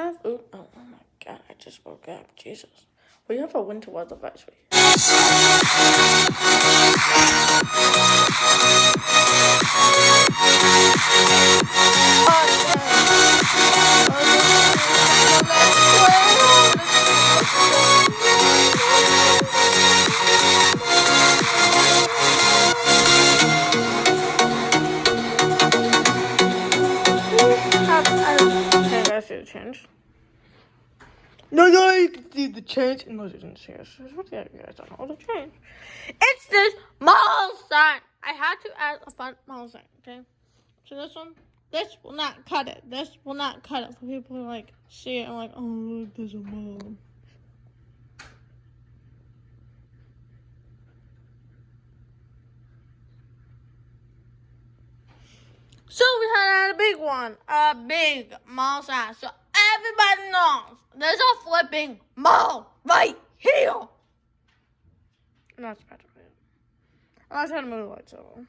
have... Ooh, oh my god, I just woke up. Jesus. We have a winter weather advisory. I see the change. No, you can see the change. No, you didn't see it. What the heck, you guys don't know the change? It's this mall sign. I had to add a fun mall sign, okay? So this will not cut it. This will not cut it for people who, like, see it and like, oh, look, there's a mall. So we had a big one, a big mall sign. So everybody knows there's a flipping mall right here. And that's practically it. I was trying to move the lights over.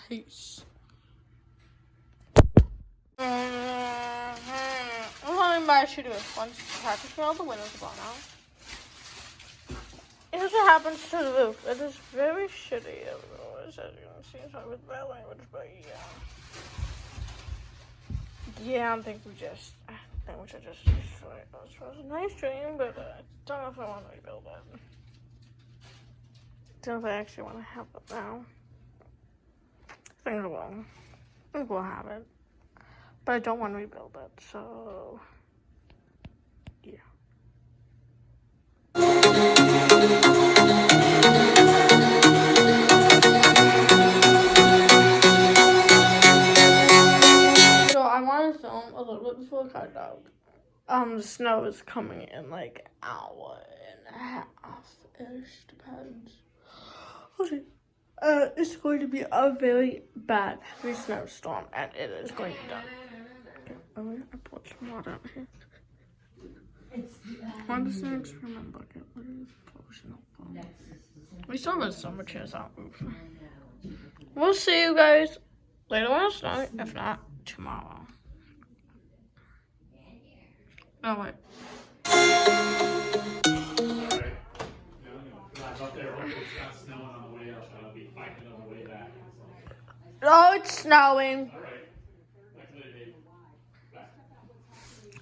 Peace. I'm hoping by should do this once practically all the windows are gone out. Here's what happens to the roof. It is very shitty, as you can see. Sorry with bad language, but yeah. Yeah, I think we should just destroy it. It was a nice dream, but I don't know if I want to rebuild it. Don't know if I actually want to have it now. I think we'll have it. But I don't want to rebuild it, so yeah. So I want to film a little bit before I cut it out. The snow is coming in like an hour and a half-ish, depends. Okay. It's going to be a very bad heavy snowstorm, and it is going to be done. Okay, I put some water out here. What is an experiment bucket? What is potion? We still have so much chairs on the roof. We'll see you guys later on tonight, if not tomorrow. Oh wait. Oh, it's snowing.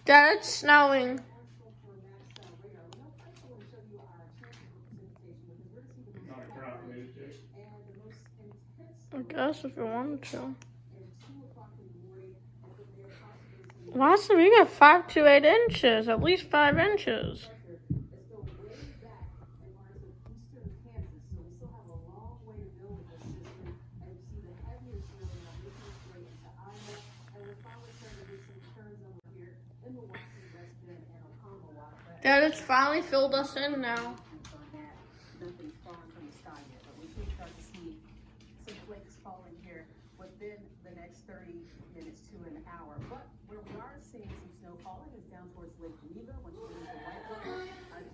Dad, it's snowing. I guess if you wanted to. Last time we got 5 to 8 inches, at least 5 inches. Dad, it's finally filled us in now. Nothing's fallen from the sky yet, but we should start to see some flakes falling here within the next 30 minutes to an hour. But where we are seeing some snow falling is down towards Lake Geneva, which is the White River,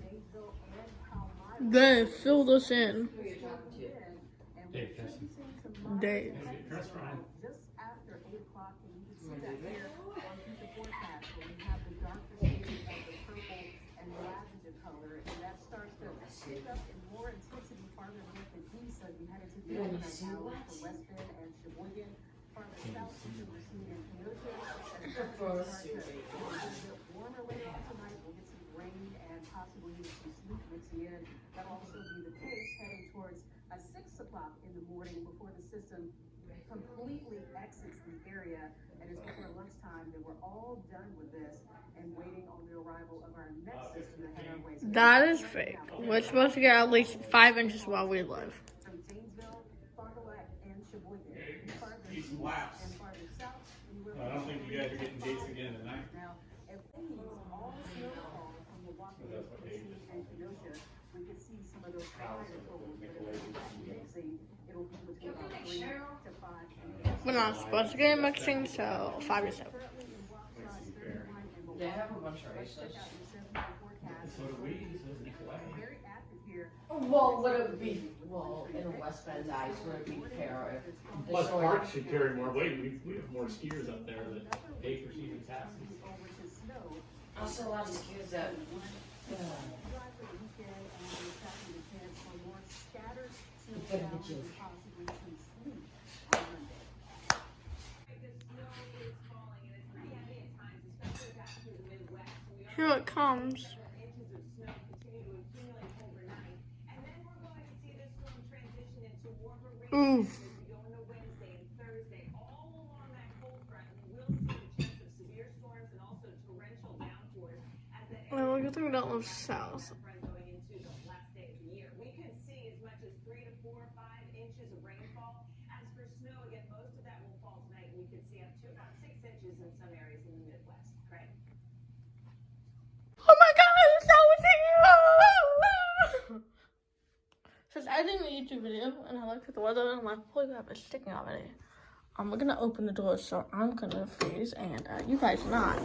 Daysville, and Palmyra. They filled us in. Dave. Just after 8 o'clock, and you can see that here on future forecast, where we have the darker shades of the purple and lavender color, and that starts to pick up in more intensity farther north and east as we head into the overnight hours for West Bend and Sheboygan. Farther south, we're seeing in Kenosha, and it's going to start to get a bit warmer later on tonight. We'll get some rain and possibly even some sleet mixing in. That'll also be the case heading towards 6 o'clock in the morning before the system completely exits the area, and it's before lunchtime that we're all done with this and waiting on the arrival of our next system to head our way. That is fake. We're supposed to get at least 5 inches while we live. From Janesville, Fond du Lac, and Sheboygan. Farther east and farther south. I don't think you guys are getting dates again tonight. Now, if we use all the snowfall from Milwaukee and Kenosha, we could see some of those higher totals that are mixing. It'll be between 3 to 5 inches. We're not supposed to get mixing, so 5 to 7. They have a bunch of races. So do we, so is Nikolai. Very active here Well, would it be, well, in West Bend's eyes, would it be fair if the Plus, short? parks should carry more weight. We have more skiers up there that pay for season passes. Also, a lot of skiers that. Get in the gym. Here it comes. Ooh. Well, I think we don't live south. Oh my god, it's so here! Since I did a YouTube video and I looked at the weather and I'm like, holy crap, it's sticking already. I'm gonna open the door so I'm gonna freeze and you guys not.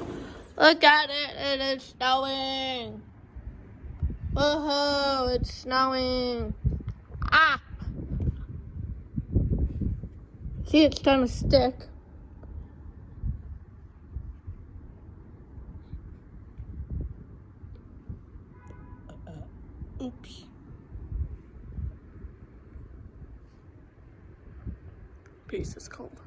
Look at it, it is snowing. Woohoo, it's snowing. Ah! See, it's starting to stick. Oops. Peace, it's cold.